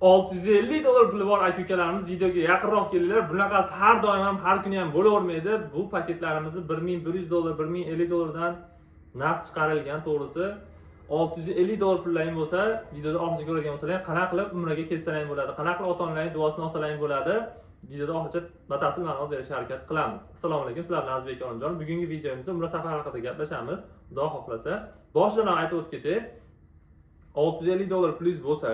$650 puli bor aka-ukalarimiz videoga yaqinroq kelinglar. Bunaqasi har doim ham, har kuni ham bo'lavermaydi. Bu paketlarimizni $1100, $1050 dan narx chiqarilgan, to'g'risi. $650 pullaring bo'lsa, videoda oxirigacha ko'rgan bo'lsalaring, qanaqa qilib umraga ketsalaring bo'ladi, qanaqa qilib ota-onalaring duosini olsalaring bo'ladi. Videoda oxirigacha batafsil ma'lumot berishga harakat qilamiz. Assalomu alaykum, sizlar bilan Azizbek Olimjon. Bugungi videomizda umra safari haqida gaplashamiz. Xudo xohlasa, boshidan aytib o'tib ketay. $650 plyus bo'lsa,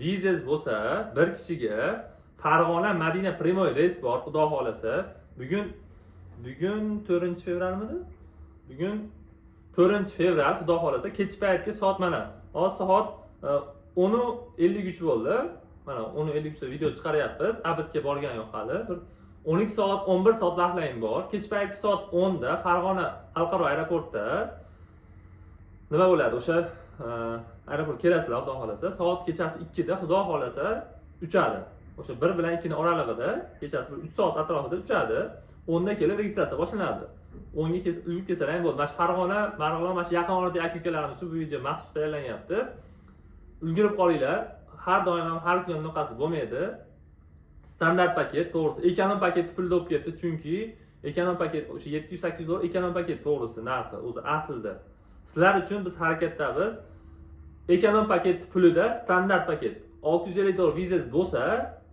vizangiz bo'lsa, bir kishiga Farg'ona Madina Primoy reys bor, xudo xohlasa. Bugun 4-fevralmidi? Bugun 4-fevral, xudo xohlasa, kech paytga soat mana hozir soat 10:53 bo'ldi. Mana 10:53 da video chiqaryapmiz. Abidga borgan yo'q hali. Bir 12 soat, 11 soat vaqtlaring bor. Kech paytgi soat 10 da Farg'ona xalqaro aeroportda nima bo'ladi? O'sha aeroport kelasizlar, xudo xohlasa. Soat kechasi 2 da xudo xohlasa uchadi. O'sha 1 bilan 2 ning oralig'ida kechasi 3 soat atrofida uchadi. 10 da kelib registratsiya boshlanadi. 10 ga ulgurib kelsalar bo'ldi. Mana Farg'ona, Marg'ilon, mana yaqin oradagi aka-ukalarimiz uchun bu video maxsus tayyorlanyapti. Ulgurib qolinglar. Har doim ham har kun bunaqasi bo'lmaydi. Standart paket, to'g'risi, ekonom paket pulda bo'lib ketdi, chunki ekonom paket o'sha $700-800 ekonom paket to'g'risi narxi o'zi aslida. Sizlar uchun biz harakatdamiz. Ekonom paket pulida standart paket $650 vizangiz bo'lsa,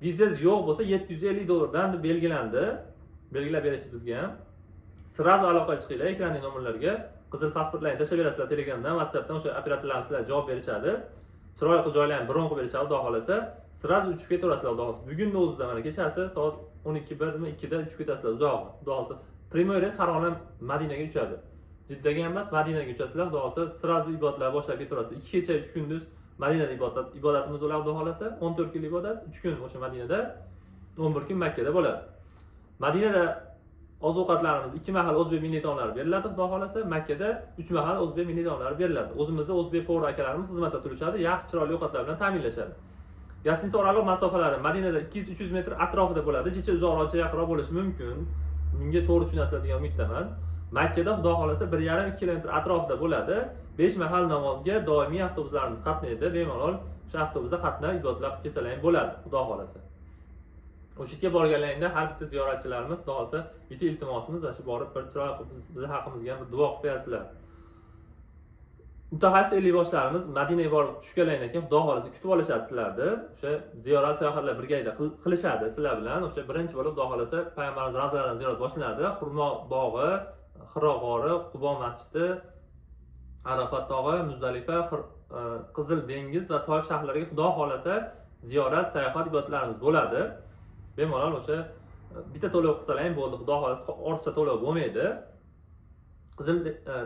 vizangiz yo'q bo'lsa $750 dan belgilandi. Belgilab berishdi bizga ham. Sirazu aloqaga chiqinglar, ekrandagi nomerlarga qizil pasportlarni tashlab berasizlar Telegramdan, WhatsAppdan, o'sha operatorlarimiz sizlarga javob berishadi. Chiroyli qilib joylarni bron qilib berishadi, xudo xohlasa. Sirazu uchib ketaverasizlar, xudo xohlasa. Bugunning o'zida mana kechasi soat 12:01 2 da uchib ketasizlar uzoqqa. Xudo xohlasa. Primoy reys Farg'ona Madinaga uchadi. Jiddaga emas, Madinaga uchasizlar, xudo xohlasa. Sirazu ibodatlar boshlab ketaverasizlar. 2 kecha 3 kunduz Madinada ibodatimiz bo'ladi, xudo xohlasa. 14 kun ibodat, 3 kun o'sha Madinada, 11 kun Makka da bo'ladi. Madinada oziq-ovqatlarimiz 2 mahal o'zbek milliy taomlari beriladi, xudo xohlasa. Makka da 3 mahal o'zbek milliy taomlari beriladi. O'zimizda o'zbek povur akalarimiz xizmatda turishadi, yaxshi chiroyli ovqatlar bilan ta'minlashadi. Gostinitsa oraliq masofalari Madinada 200-300 metr atrofida bo'ladi. Jicha uzoqroq, yaqinroq bo'lishi mumkin. Bunga to'g'ri tushunasizlar degan umiddaman. Makkada xudo xohlasa 1,5-2 kilometr atrofida bo'ladi. 5 mahal namozga doimiy avtobuslarimiz qatnaydi. Bemalol o'sha avtobusda qatnab ibodatlar qilib kelsalar bo'ladi, xudo xohlasa. O'sha yerga borganlaringda har bitta ziyoratchilarimiz xudo xohlasa bitta iltimosimiz va shu borib bir chiroyli bizni haqimizga ham bir duo qilib qo'yasizlar. Mutaxassis 50 yoshlarimiz Madinaga borib tushganlaridan keyin xudo xohlasa kutib olishadi sizlarni. O'sha ziyorat sayohatlar birgalikda qilishadi sizlar bilan. O'sha birinchi bo'lib xudo xohlasa payg'ambarimiz ravzalaridan ziyorat boshlanadi. Xurmo bog'i, Hiro g'ori, Qubo masjidi, Arafat tog'i, Muzdalifa, Qizil dengiz va Toyif shaharlariga xudo xohlasa ziyorat, sayohat ibodatlarimiz bo'ladi. Bemalol o'sha bitta to'lov qilsalar ham bo'ldi, xudo xohlasa ortiqcha to'lov bo'lmaydi. Qizil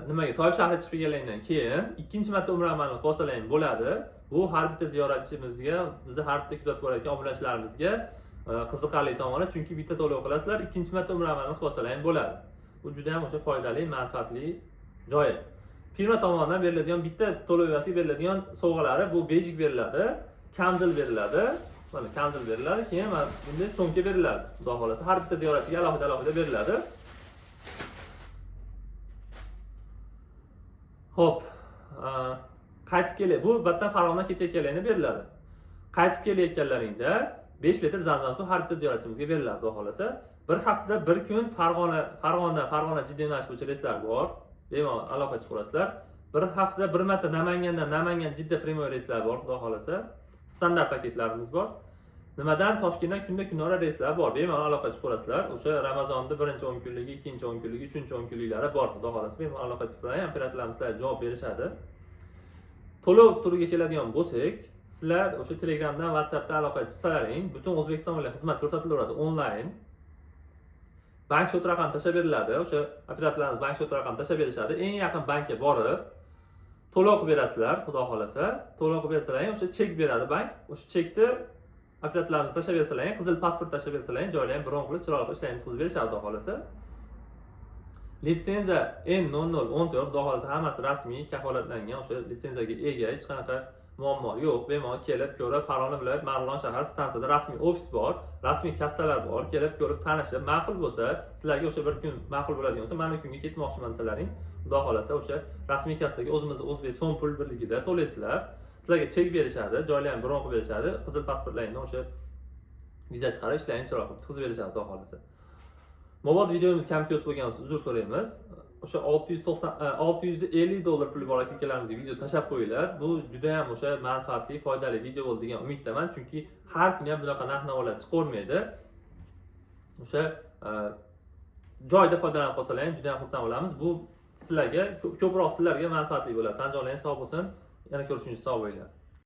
nimaga Toyif shahriga chiqib kelgandan keyin ikkinchi marta umra amalini qilsalar ham bo'ladi. Bu har bitta ziyoratchimizga, bizni har bitta kuzatib borayotgan obunachilarimizga qiziqarli tomoni, chunki bitta to'lov qilasizlar, ikkinchi marta umra amalini qilsalar ham bo'ladi. Bu juda ham o'sha foydali, manfaatli joyi. Firma tomonidan beriladigan bitta to'lov yasiga beriladigan sovg'alari bu bejik beriladi, kandil beriladi. Mana kandil beriladi, keyin mana bunday so'mka beriladi. Xudo xohlasa har bitta ziyoratchiga alohida beriladi. Xo'p, qaytib kelay. Bu batdan Farg'ona ketayotganlaringda beriladi. Qaytib kelayotganlaringda 5 litr zamzam suv har bitta ziyoratchimizga beriladi, xudo xohlasa. Bir haftada bir kun Farg'ona Jidda yo'nalishi bo'yicha reyslar bor. Bemalol aloqa chiqarasizlar. Bir haftada bir marta Namangan Jidda Primoy reyslar bor, xudo xohlasa. Standart paketlarimiz bor. Nimadan? Toshkentdan kunda-kunora reyslar bor. Bemalol aloqa chiqarasizlar. O'sha Ramazonda 1-10 kunligi, 2-10 kunligi, 3-10 kunliklari bor, xudo xohlasa. Bemalol aloqa chiqsalar, operatorlarimiz sizlarga javob berishadi. To'lov turiga keladigan bo'lsak, sizlar o'sha Telegramdan, WhatsAppdan aloqa qilsalaring, butun O'zbekiston bo'ylab xizmat ko'rsatilaveradi onlayn. Bank shot raqami tashlab beriladi. O'sha operatorlarimiz bank shot raqami tashlab berishadi. Eng yaqin bankka borib to'lov qilib berasizlar, xudo xohlasa. To'lov qilib bersalar, o'sha chek beradi bank. O'sha chekni operatorlarimiz tashlab bersalar, qizil pasport tashlab bersalar, joylarni bron qilib chiroyli qilib ishlarini qilib berishadi, xudo xohlasa. Litsenziya N0014, xudo xohlasa hammasi rasmiy, kafolatlangan. O'sha litsenziyaga ega, hech qanaqa muammo yo'q. Bemalol kelib ko'rib, Farg'ona viloyat Marg'ilon shahar stansiyada rasmiy ofis bor, rasmiy kassalar bor. Kelib ko'rib, tanishib, ma'qul bo'lsa, sizlarga o'sha bir kun ma'qul bo'ladigan bo'lsa, mana kunga ketmoqchiman desalaring, xudo xohlasa o'sha rasmiy kassaga o'zimiz o'zbek so'm pul birligida to'laysizlar. sizlarga chek berishadi, joylarni bron qilib berishadi, qizil pasportlaringdan o'sha viza chiqarib ishlaringni chiroq qilib tutkazib berishadi, xudo xolasa. Mobod videomiz kam ko'z bo'lgan bo'lsa uzr so'raymiz. O'sha $650 puli bor akalarimizga video tashlab qo'yinglar. Bu juda ham o'sha manfaatli, foydali video bo'ldi degan umiddaman, chunki har kuni ham bunaqa narx-navolar chiqavermaydi. O'sha joyda foydalanib qolsalaring juda ham xursand bo'lamiz. Bu sizlarga ko'proq sizlarga manfaatli bo'ladi. Tan joylaringiz sog' bo'lsin. Yana ko'rishguncha sog' bo'linglar.